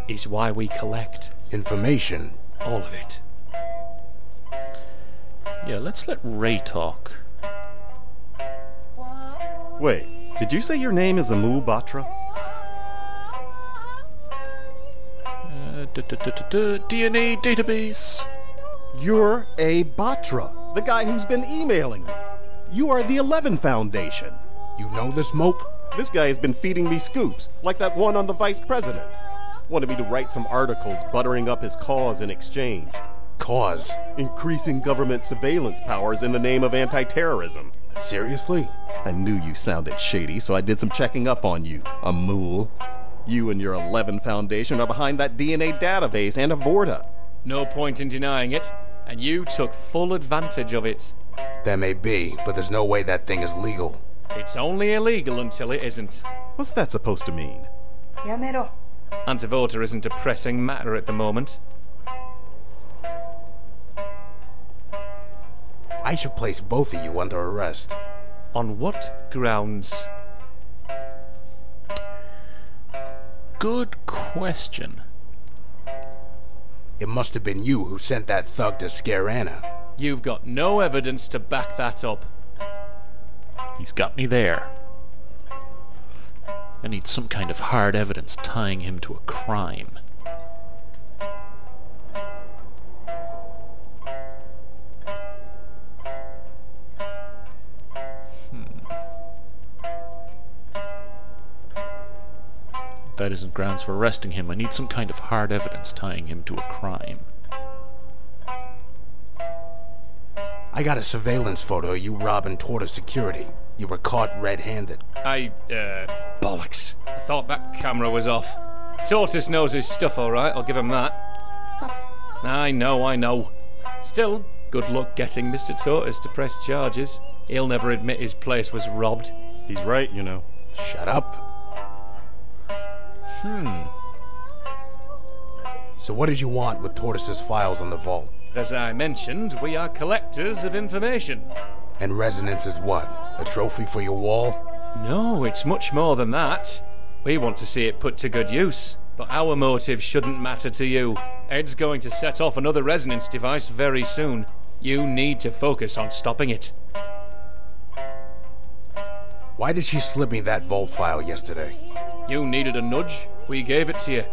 is why we collect. Information? All of it. Yeah, let's let Ray talk. Wait, did you say your name is Amul Batra? DNA database. You're a Batra, the guy who's been emailing me. You are the 11 Foundation. You know this mope? This guy has been feeding me scoops, like that one on the vice president. Wanted me to write some articles buttering up his cause in exchange. Cause? Increasing government surveillance powers in the name of anti-terrorism. Seriously? I knew you sounded shady, so I did some checking up on you, Amul. You and your 11 Foundation are behind that DNA database and Avorta. No point in denying it, and you took full advantage of it. That may be, but there's no way that thing is legal. It's only illegal until it isn't. What's that supposed to mean? やめろ。 Antivoter isn't a pressing matter at the moment. I should place both of you under arrest. On what grounds? Good question. It must have been you who sent that thug to scare Anna. You've got no evidence to back that up. He's got me there. I need some kind of hard evidence tying him to a crime. That isn't grounds for arresting him. I need some kind of hard evidence tying him to a crime. I got a surveillance photo of you robbing Tortoise Security. You were caught red-handed. Bollocks. I thought that camera was off. Tortoise knows his stuff alright, I'll give him that. I know. Still, good luck getting Mr. Tortoise to press charges. He'll never admit his place was robbed. He's right, you know. Shut up. So what did you want with Tortoise's files on the vault? As I mentioned, we are collectors of information. And resonance is what? A trophy for your wall? No, it's much more than that. We want to see it put to good use. But our motive shouldn't matter to you. Ed's going to set off another resonance device very soon. You need to focus on stopping it. Why did she slip me that vault file yesterday? You needed a nudge. We gave it to you.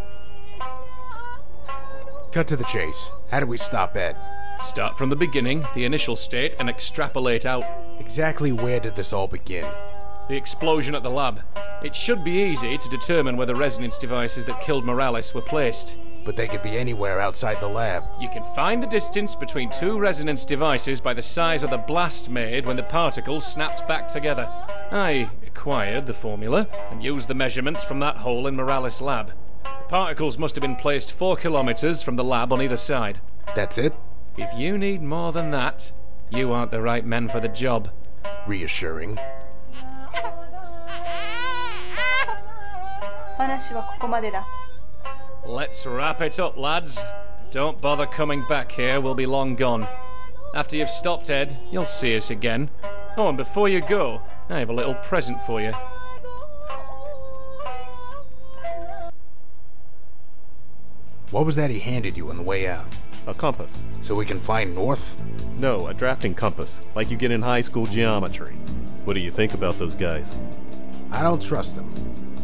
Cut to the chase. How do we stop Ed? Start from the beginning, the initial state, and extrapolate out. Exactly where did this all begin? The explosion at the lab. It should be easy to determine where the resonance devices that killed Morales were placed. But they could be anywhere outside the lab. You can find the distance between two resonance devices by the size of the blast made when the particles snapped back together. I acquired the formula and used the measurements from that hole in Morales' lab. The particles must have been placed 4 kilometers from the lab on either side. That's it? If you need more than that, you aren't the right men for the job. Reassuring. 話はここまでだ。 Let's wrap it up, lads. Don't bother coming back here, we'll be long gone. After you've stopped Ed, you'll see us again. Oh, and before you go, I have a little present for you. What was that he handed you on the way out? A compass. So we can find north? No, a drafting compass, like you get in high school geometry. What do you think about those guys? I don't trust them.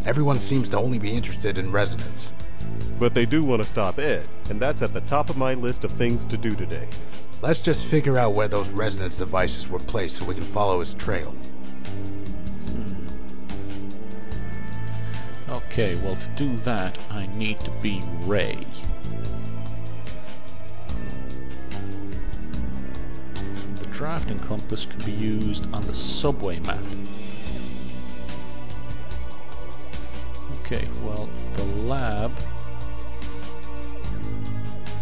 Everyone seems to only be interested in resonance. But they do want to stop Ed, and that's at the top of my list of things to do today. Let's just figure out where those resonance devices were placed so we can follow his trail. Okay, well, to do that, I need to be Ray. The drafting compass can be used on the subway map. Okay, well, the lab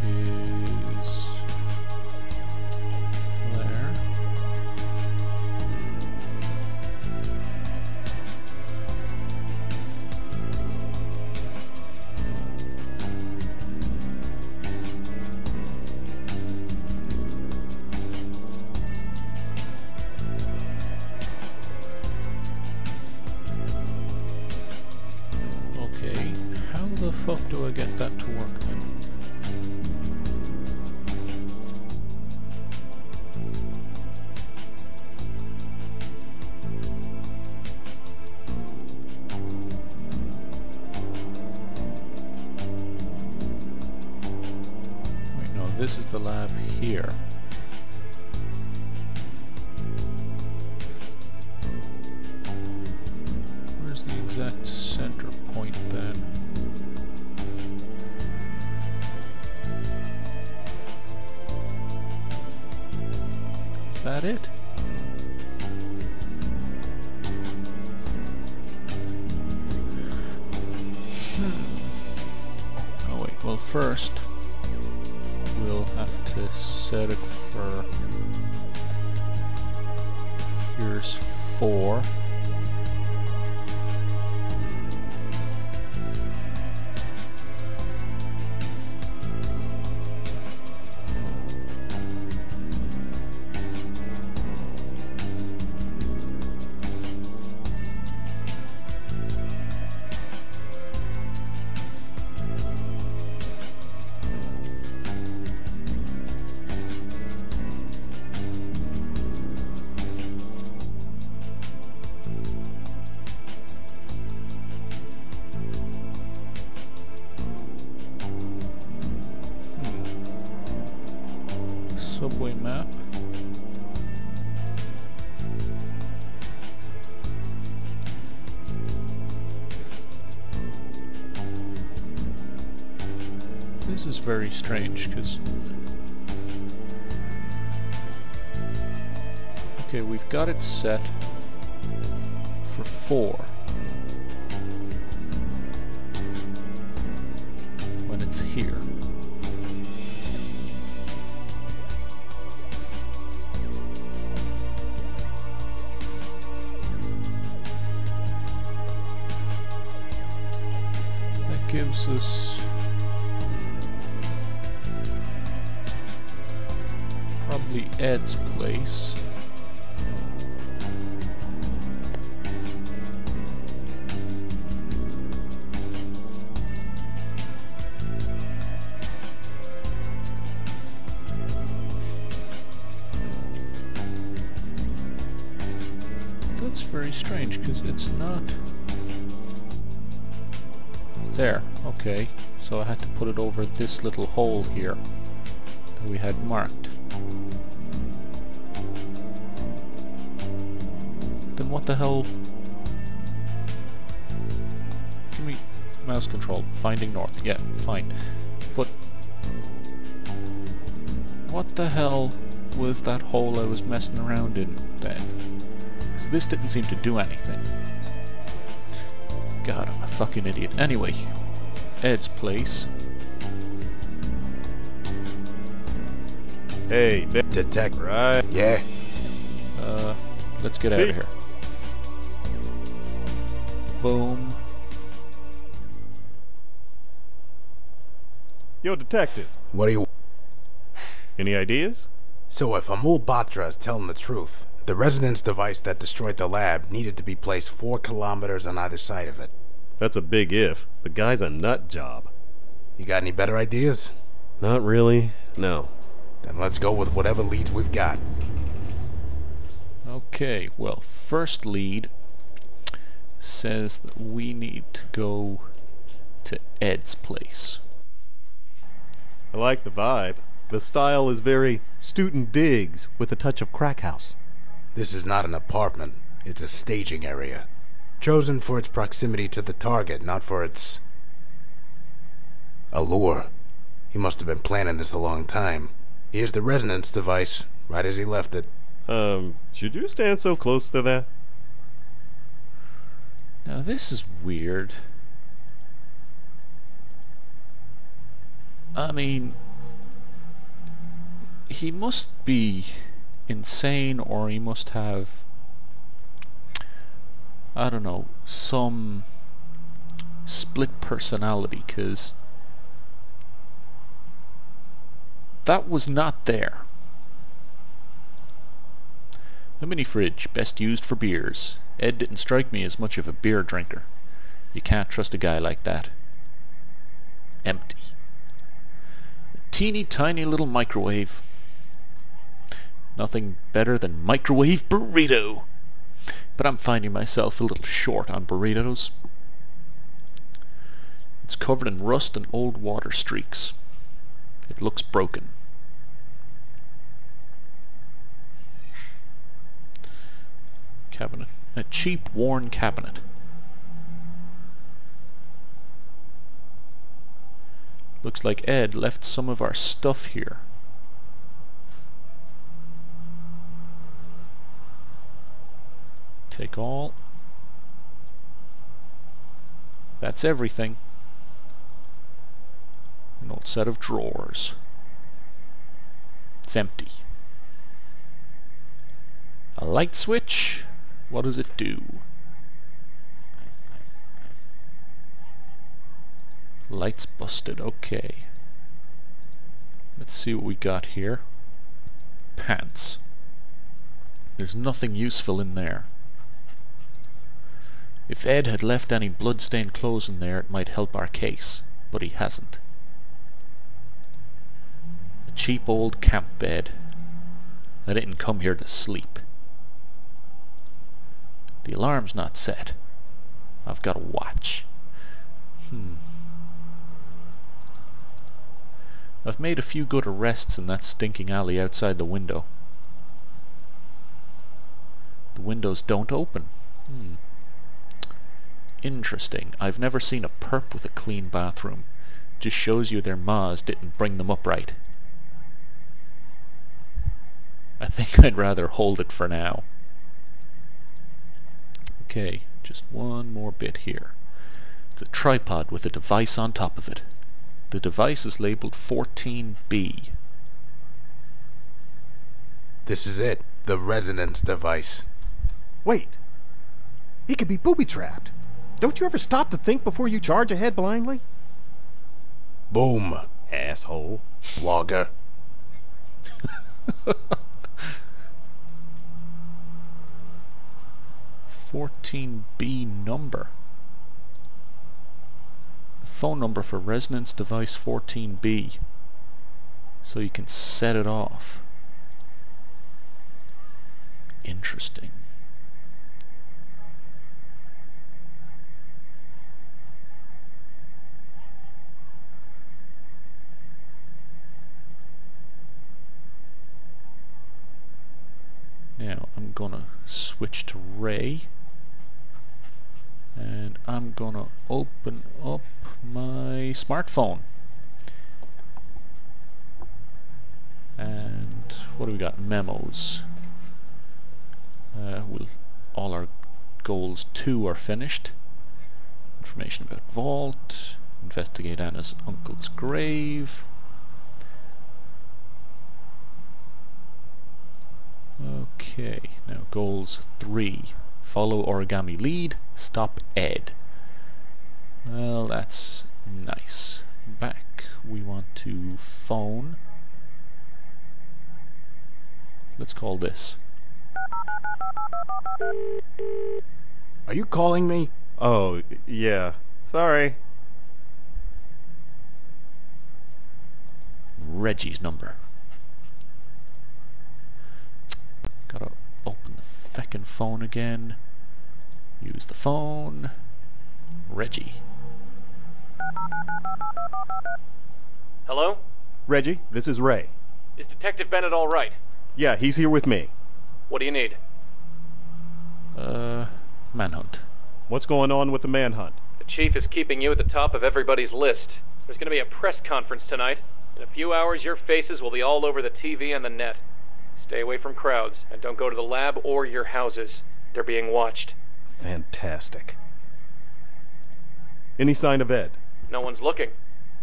is there. Okay, how the fuck do get that to work then. Wait, no, this is the lab here. Where's the exact center point then? Is that it? Oh wait, well first we'll have to set it for... Here's 4. Subway map. This is very strange because... Okay, we've got it set for 4. When it's here. Gives us probably Ed's place. That's very strange because it's not... There, okay, so I had to put it over this little hole here that we had marked. Then what the hell? Give me mouse control, finding north, yeah, fine. But what the hell was that hole I was messing around in then? Because this didn't seem to do anything. God, I'm a fucking idiot. Anyway, Ed's place. Hey, Detect. right? Yeah. Let's get out of here. Boom. Yo, detective. What do you... Any ideas? So if Amul Batra is telling the truth, the resonance device that destroyed the lab needed to be placed 4 kilometers on either side of it. That's a big if. The guy's a nut job. You got any better ideas? Not really, no. Then let's go with whatever leads we've got. Okay, well, first lead says that we need to go to Ed's place. I like the vibe. The style is very student digs with a touch of crack house. This is not an apartment. It's a staging area. Chosen for its proximity to the target, not for its... allure. He must have been planning this a long time. Here's the resonance device, right as he left it. Should you stand so close to that? Now this is weird. I mean... he must be insane, or he must have... I don't know, some split personality, because that was not there. The mini fridge, best used for beers. Ed didn't strike me as much of a beer drinker. You can't trust a guy like that. Empty. A teeny tiny little microwave. Nothing better than microwave burrito. But I'm finding myself a little short on burritos. It's covered in rust and old water streaks. It looks broken. Cabinet. A cheap, worn cabinet. Looks like Ed left some of our stuff here. Take all. That's everything. An old set of drawers. It's empty. A light switch. What does it do? Lights busted. Okay. Let's see what we got here. Pants. There's nothing useful in there. If Ed had left any blood-stained clothes in there, it might help our case, but he hasn't. A cheap old camp bed. I didn't come here to sleep. The alarm's not set. I've got a watch. I've made a few good arrests in that stinking alley outside the window. The windows don't open. Interesting. I've never seen a perp with a clean bathroom. Just shows you their ma's didn't bring them up right. I think I'd rather hold it for now. Okay, just one more bit here. It's a tripod with a device on top of it. The device is labeled 14B. This is it. The resonance device. Wait. He could be booby-trapped. Don't you ever stop to think before you charge ahead blindly? Boom. Asshole. Blogger. 14B number. The phone number for resonance device 14B. So you can set it off. Interesting. Now I'm gonna switch to Ray, and I'm gonna open up my smartphone. And what do we got? Memos. All our goals 2 are finished. Information about vault. Investigate Anna's uncle's grave. Okay, now goals 3. Follow origami lead, stop Ed. Well, that's nice. Back, we want to phone. Let's call this. Are you calling me? Oh, yeah. Sorry. Reggie's number. Gotta open the feckin' phone again. Use the phone. Reggie. Hello? Reggie, this is Ray. Is Detective Bennett all right? Yeah, he's here with me. What do you need? Manhunt. What's going on with the manhunt? The chief is keeping you at the top of everybody's list. There's going to be a press conference tonight. In a few hours, your faces will be all over the TV and the net. Stay away from crowds, and don't go to the lab or your houses. They're being watched. Fantastic. Any sign of Ed? No one's looking.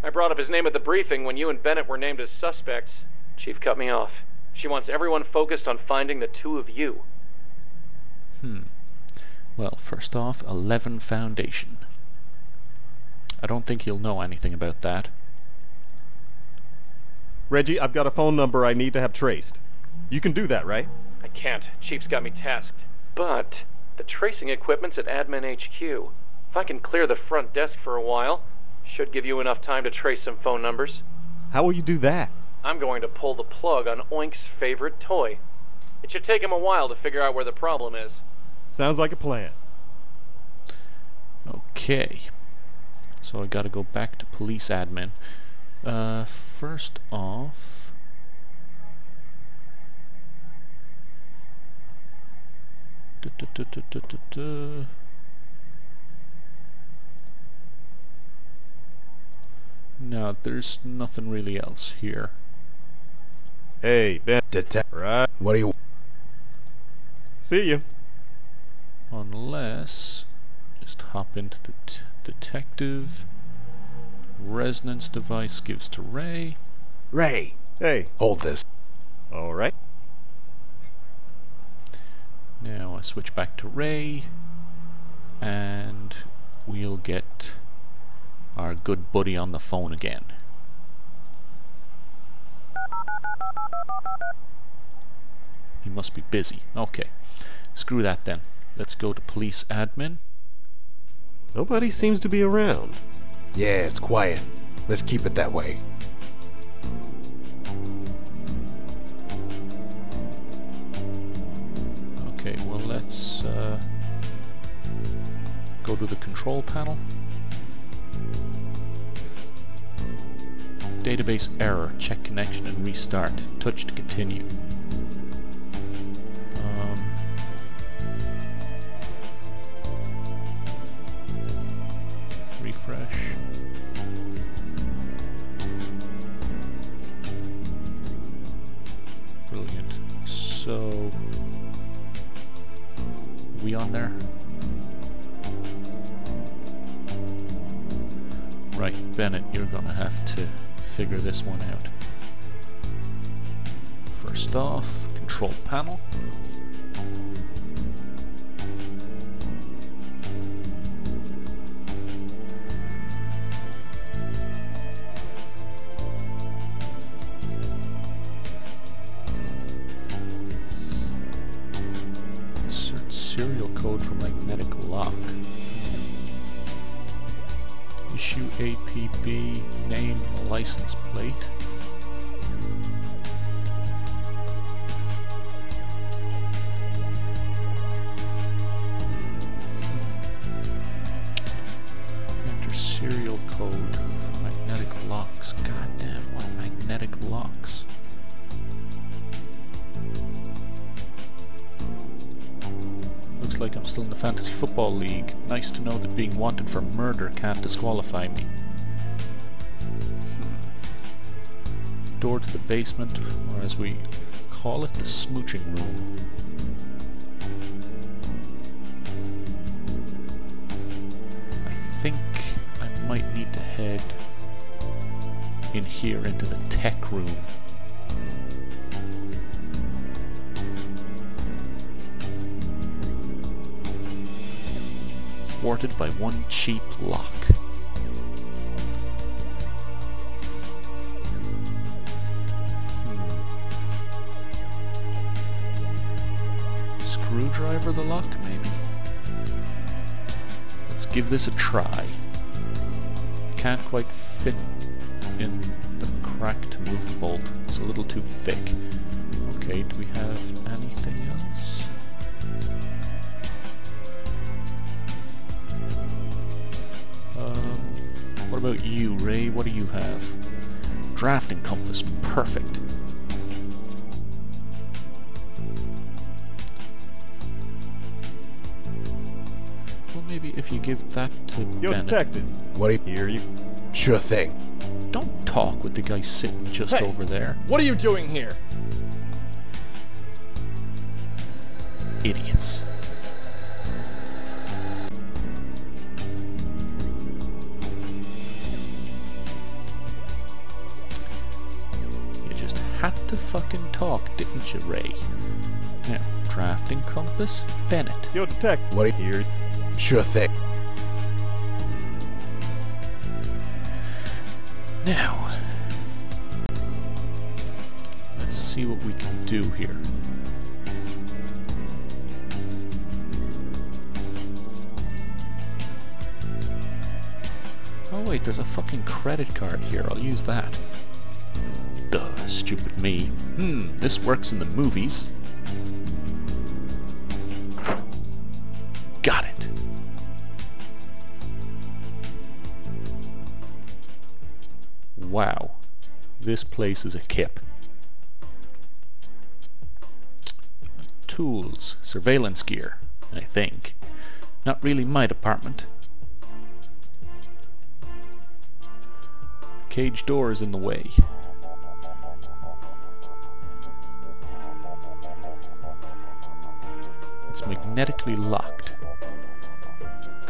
I brought up his name at the briefing when you and Bennett were named as suspects. Chief cut me off. She wants everyone focused on finding the 2 of you. Well, first off, 11 Foundation. I don't think he'll know anything about that. Reggie, I've got a phone number I need to have traced. You can do that, right? I can't. Chief's got me tasked. But the tracing equipment's at Admin HQ. If I can clear the front desk for a while, Should give you enough time to trace some phone numbers. How will you do that? I'm going to pull the plug on Oink's favorite toy. It should take him a while to figure out where the problem is. Sounds like a plan. Okay. So I gotta go back to police admin. First off... No, there's nothing really else here. Hey, Ben. Detect. Right. What do you... See you. Unless... Just hop into the detective. Resonance device gives to Ray. Ray, Hey. hold this. All right. Now I switch back to Ray. And we'll get our good buddy on the phone again. He must be busy. Okay. Screw that then. Let's go to police admin. Nobody seems to be around. Yeah, it's quiet. Let's keep it that way. Okay, well let's go to the control panel. Database error. Check connection and restart. Touch to continue. Refresh. Brilliant. So, we on there? Right, Bennett, you're gonna have to figure this one out. First off, control panel. Insert serial code for magnetic lock. Issue APB, name, license plate. Enter serial code for magnetic locks. God damn, what magnetic locks? Looks like I'm still in the Fantasy Football League. Nice to know that being wanted for murder can't disqualify me. Door to the basement, or as we call it, the smooching room. I think I might need to head in here into the tech room. Thwarted by one cheap lock. Screwdriver the lock, maybe? Let's give this a try. Can't quite fit in the crack to move the bolt. It's a little too thick. Okay, do we have anything else? What about you, Ray? What do you have? Drafting compass. Perfect. Well, maybe if you give that to Yo, Bennett. detective. What do you... Here you... Sure thing. Don't talk with the guy sitting just Hey, over there. What are you doing here? Idiots. Had to fucking talk, didn't you, Ray? Now, drafting compass, Bennett. Yo, detective. What do you... Here. Sure thing. Now, let's see what we can do here. Oh wait. wait, there's a fucking credit card here. I'll use that. Duh, stupid me. This works in the movies. Got it. Wow. This place is a kip. Tools. Surveillance gear, I think. Not really my department. Cage door is in the way. It's magnetically locked.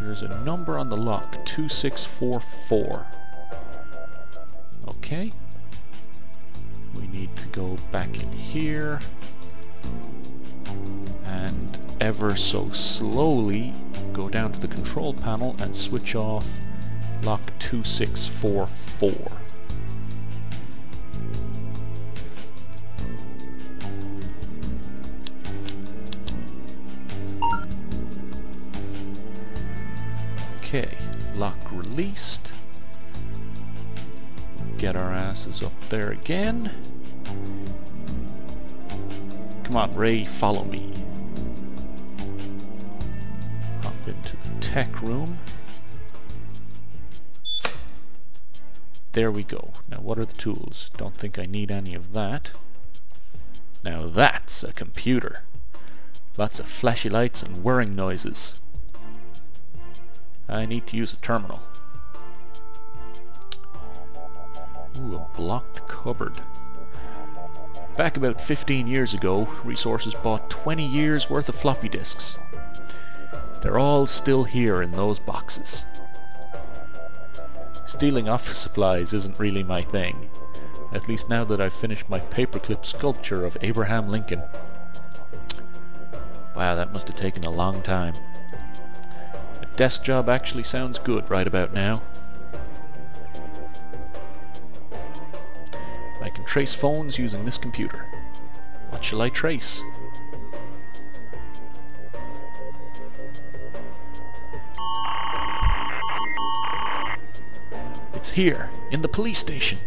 There's a number on the lock, 2644. Okay. We need to go back in here and ever so slowly go down to the control panel and switch off lock 2644. Okay, lock released. Get our asses up there again. Come on, Ray, follow me. Hop into the tech room. There we go. Now what are the tools? Don't think I need any of that. Now that's a computer. Lots of flashy lights and whirring noises. I need to use a terminal. Ooh, a blocked cupboard. Back about 15 years ago, Resources bought 20 years worth of floppy disks. They're all still here in those boxes. Stealing office supplies isn't really my thing. At least now that I've finished my paperclip sculpture of Abraham Lincoln. Wow, that must have taken a long time. A desk job actually sounds good right about now. I can trace phones using this computer. What shall I trace? It's here, in the police station.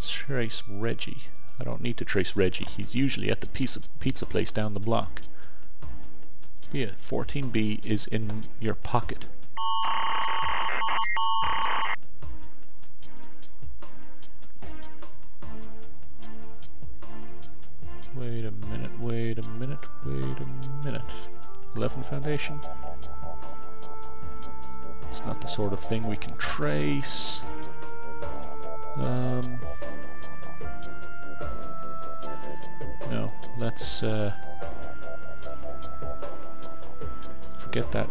Trace Reggie. I don't need to trace Reggie. He's usually at the pizza place down the block. Yeah, 14B is in your pocket. Wait a minute, wait a minute, wait a minute. 11 Foundation? It's not the sort of thing we can trace. No, let's forget that.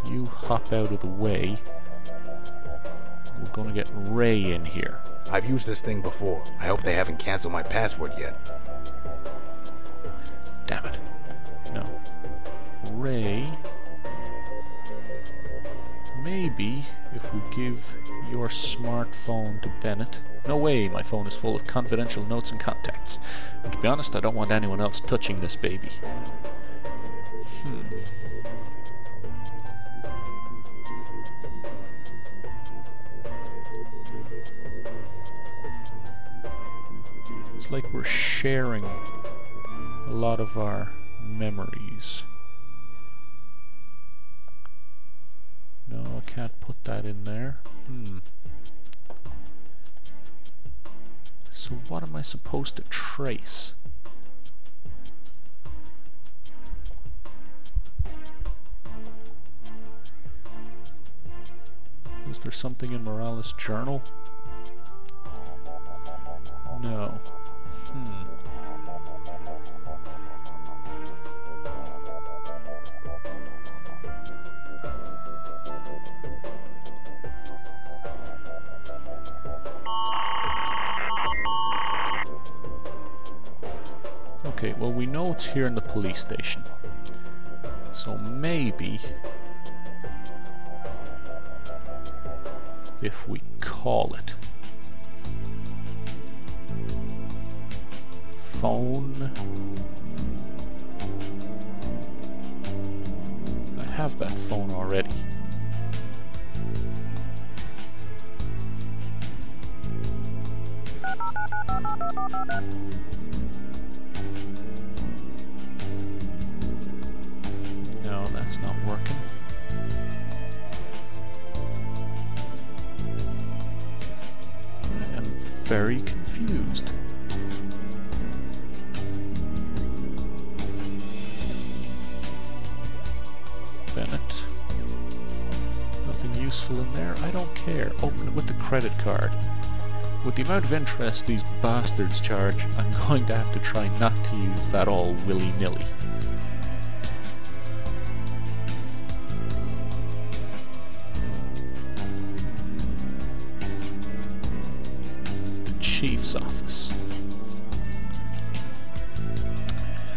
You hop out of the way. We're gonna get Ray in here. I've used this thing before. I hope they haven't canceled my password yet. Damn it. No. Ray. Maybe if we give your smartphone to Bennett. No way, my phone is full of confidential notes and contacts. And to be honest, I don't want anyone else touching this baby. It's like we're sharing a lot of our memories. No, I can't put that in there. So what am I supposed to trace? Was there something in Morales' journal? No. Okay, well we know it's here in the police station. So maybe if we call it. Phone. I have that phone already. No, that's not working. I am very confused. Bennett. Nothing useful in there. I don't care. Open it with the credit card. With the amount of interest these bastards charge, I'm going to have to try not to use that all willy-nilly. The Chief's office.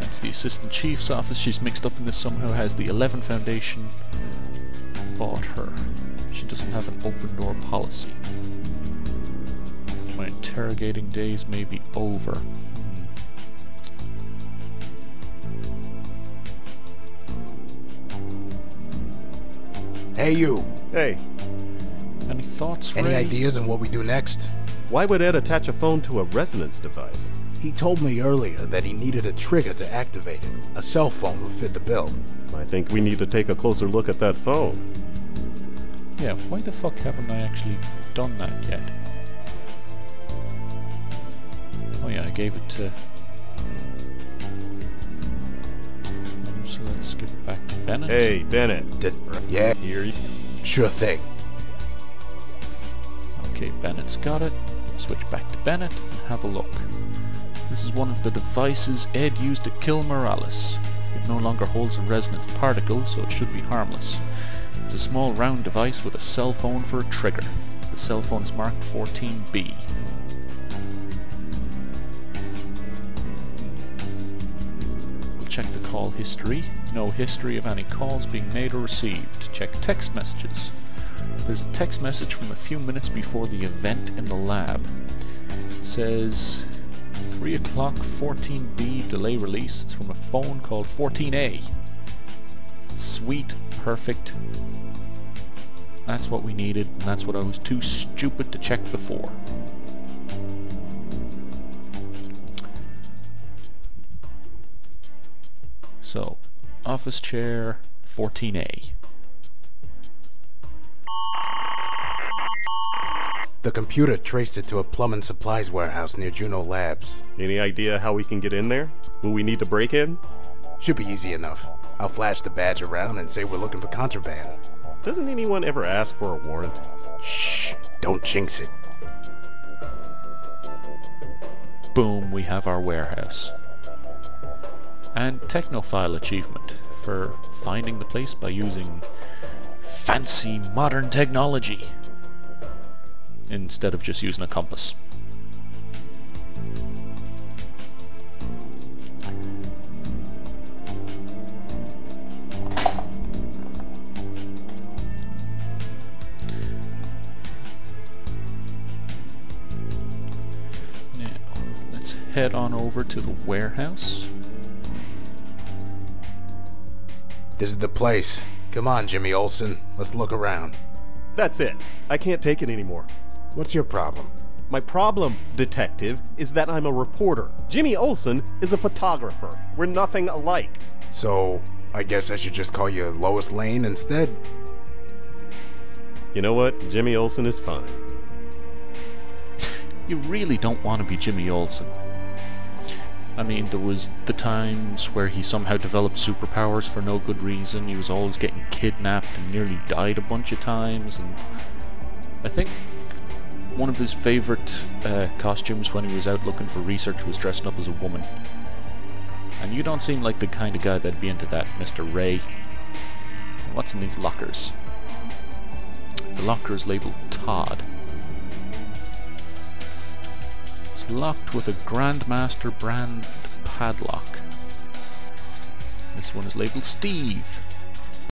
That's the Assistant Chief's office. She's mixed up in this somehow, has the 11 Foundation bought her. She doesn't have an open door policy. My interrogating days may be over. Hey, you. Hey, Any thoughts, Ray? Any ideas on what we do next? why would Ed attach a phone to a resonance device? He told me earlier that he needed a trigger to activate it. A cell phone would fit the bill. I think we need to take a closer look at that phone. Yeah, why the fuck haven't I actually done that yet? Oh yeah, I gave it to him, so let's give it back to Bennett. Hey, Bennett. Yeah, Here you... sure thing. Okay, Bennett's got it. Switch back to Bennett and have a look. This is one of the devices Ed used to kill Morales. It no longer holds a resonance particle, so it should be harmless. It's a small round device with a cell phone for a trigger. The cell phone is marked 14B. We'll check the call history. No history of any calls being made or received. Check text messages. There's a text message from a few minutes before the event in the lab. It says 3 o'clock 14B delay release. It's from a phone called 14A. Sweet, perfect. That's what we needed, and that's what I was too stupid to check before. So, office chair 14A. The computer traced it to a plumbing supplies warehouse near Juno Labs. Any idea how we can get in there? Will we need to break in? Should be easy enough. I'll flash the badge around and say we're looking for contraband. Doesn't anyone ever ask for a warrant? Shh, don't jinx it. Boom, we have our warehouse. And Technophile achievement for finding the place by using fancy modern technology instead of just using a compass. Now, let's head on over to the warehouse. This is the place. Come on, Jimmy Olsen. Let's look around. That's it. I can't take it anymore. What's your problem? My problem, detective, is that I'm a reporter. Jimmy Olsen is a photographer. We're nothing alike. So, I guess I should just call you Lois Lane instead? You know what? Jimmy Olsen is fine. You really don't want to be Jimmy Olsen. I mean, there was the times where he somehow developed superpowers for no good reason. He was always getting kidnapped and nearly died a bunch of times. And I think one of his favorite costumes when he was out looking for research was dressing up as a woman. And you don't seem like the kind of guy that'd be into that, Mr. Ray. What's in these lockers? The locker is labeled Todd. It's locked with a Grandmaster brand padlock. This one is labeled Steve.